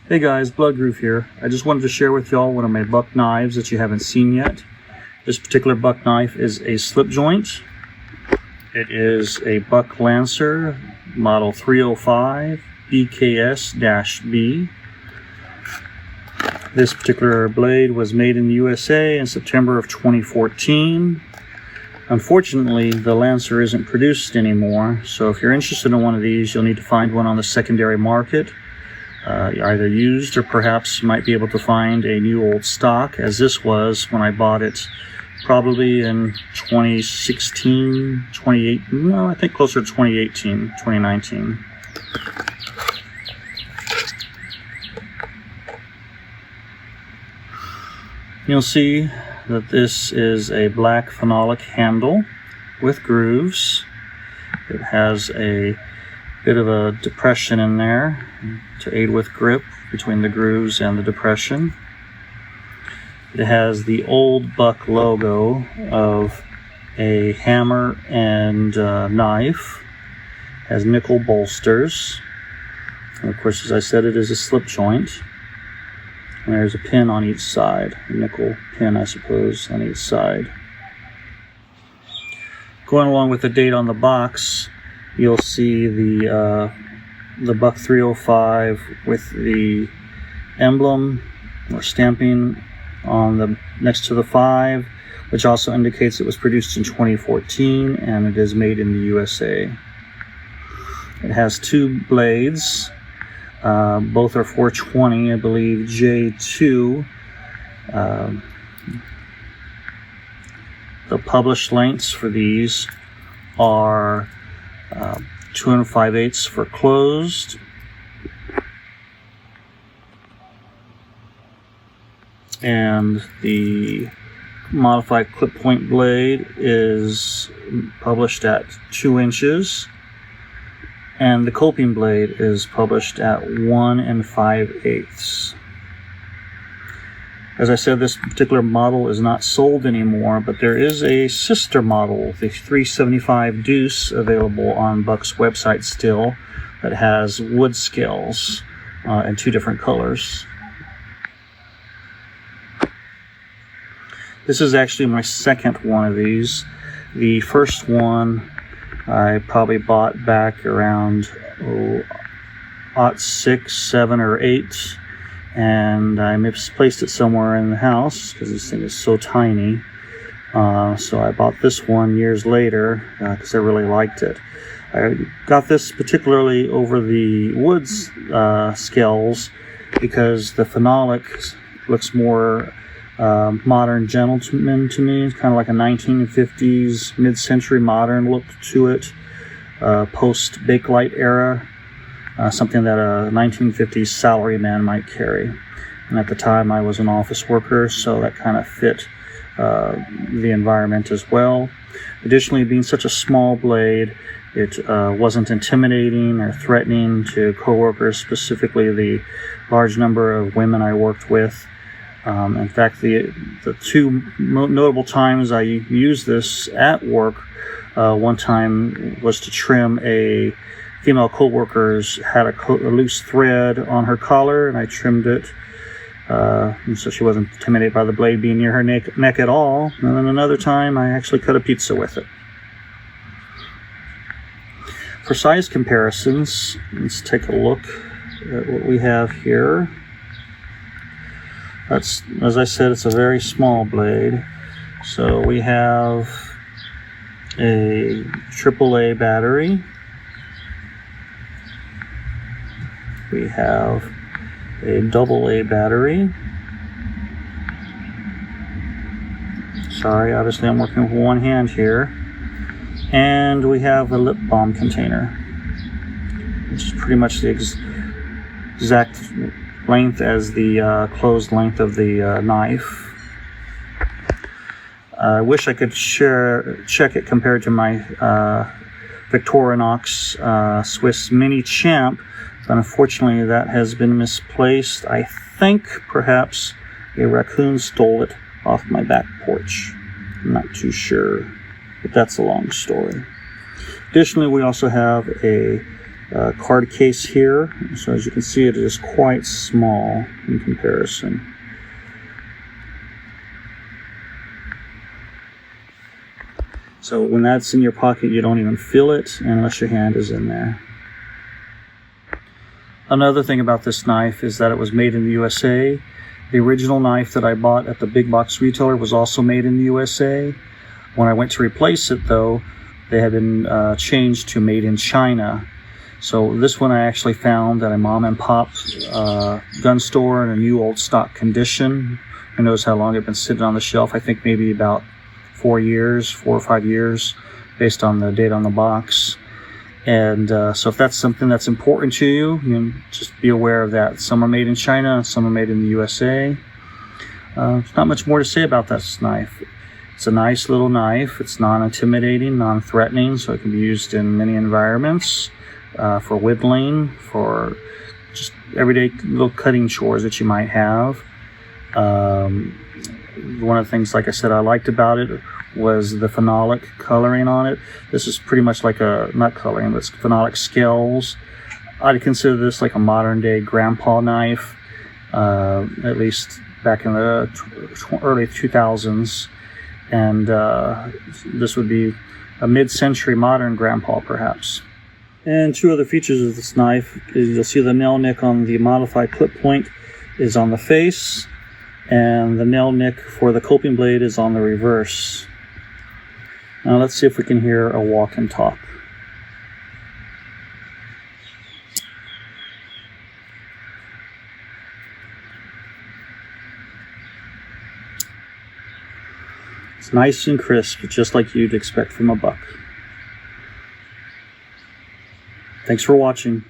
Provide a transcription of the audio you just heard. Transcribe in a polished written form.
Hey guys, Blood Groove here. I just wanted to share with y'all one of my buck knives that you haven't seen yet. This particular buck knife is a slip joint. It is a Buck Lancer model 305 BKS-B. This particular blade was made in the USA in September of 2014. Unfortunately, the Lancer isn't produced anymore, so if you're interested in one of these, you'll need to find one on the secondary market. Either used or perhaps you might be able to find a new old stock, as this was when I bought it probably in 2016, 2018, no, I think closer to 2018, 2019. You'll see that this is a black phenolic handle with grooves. It has a bit of a depression in there to aid with grip between the grooves and the depression. It has the old Buck logo of a hammer and knife. It has nickel bolsters. And of course, as I said, it is a slip joint. And there's a pin on each side, a nickel pin, I suppose, on each side. Going along with the date on the box, you'll see the Buck 305 with the emblem or stamping on the next to the 5, which also indicates it was produced in 2014 and it is made in the USA. It has two blades. Both are 420, I believe, J2. The published lengths for these are 2 5/8 for closed, and the modified clip point blade is published at 2 inches, and the coping blade is published at 1 5/8. As I said, this particular model is not sold anymore, but there is a sister model, the 375 Deuce, available on Buck's website still, that has wood scales in 2 different colors. This is actually my second one of these. The first one I probably bought back around 06, 7, or 8. And I misplaced it somewhere in the house because this thing is so tiny. So I bought this one years later because I really liked it. I got this particularly over the woods scales because the phenolic looks more modern gentleman to me. It's kind of like a 1950s mid-century modern look to it, post-Bakelite era. Something that a 1950s salaryman might carry. And at the time I was an office worker, so that kind of fit the environment as well. Additionally, being such a small blade, it wasn't intimidating or threatening to coworkers, specifically the large number of women I worked with. In fact, the 2 notable times I used this at work, one time was to trim a female co-workers had a loose thread on her collar, and I trimmed it and so she wasn't intimidated by the blade being near her neck at all. And then another time I actually cut a pizza with it. For size comparisons, let's take a look at what we have here. That's, as I said, it's a very small blade. So we have a AAA battery. We have a AA battery. Sorry, obviously I'm working with one hand here. And we have a lip balm container, which is pretty much the exact length as the closed length of the knife. I wish I could check it compared to my Victorinox Swiss Mini Champ. But unfortunately, that has been misplaced. I think perhaps a raccoon stole it off my back porch. I'm not too sure, but that's a long story. Additionally, we also have a card case here. So as you can see, it is quite small in comparison. So when that's in your pocket, you don't even feel it unless your hand is in there. Another thing about this knife is that it was made in the USA. The original knife that I bought at the big box retailer was also made in the USA. When I went to replace it though, they had been changed to made in China. So this one I actually found at a mom and pop gun store in a new old stock condition. Who knows how long it had been sitting on the shelf. I think maybe about 4 or 5 years based on the date on the box. And so if that's something that's important to you, you just be aware of that. Some are made in China, some are made in the USA. There's not much more to say about this knife. It's a nice little knife. It's non-intimidating, non-threatening, so it can be used in many environments, for whittling, for just everyday little cutting chores that you might have. One of the things, like I said, I liked about it was the phenolic coloring on it. This is pretty much like a, not coloring, but it's phenolic scales. I'd consider this like a modern day grandpa knife, at least back in the early 2000s. And this would be a mid-century modern grandpa perhaps. And two other features of this knife is you'll see the nail nick on the modified clip point is on the face, and the nail nick for the coping blade is on the reverse. Now let's see if we can hear a walk and talk. It's nice and crisp, just like you'd expect from a buck. Thanks for watching.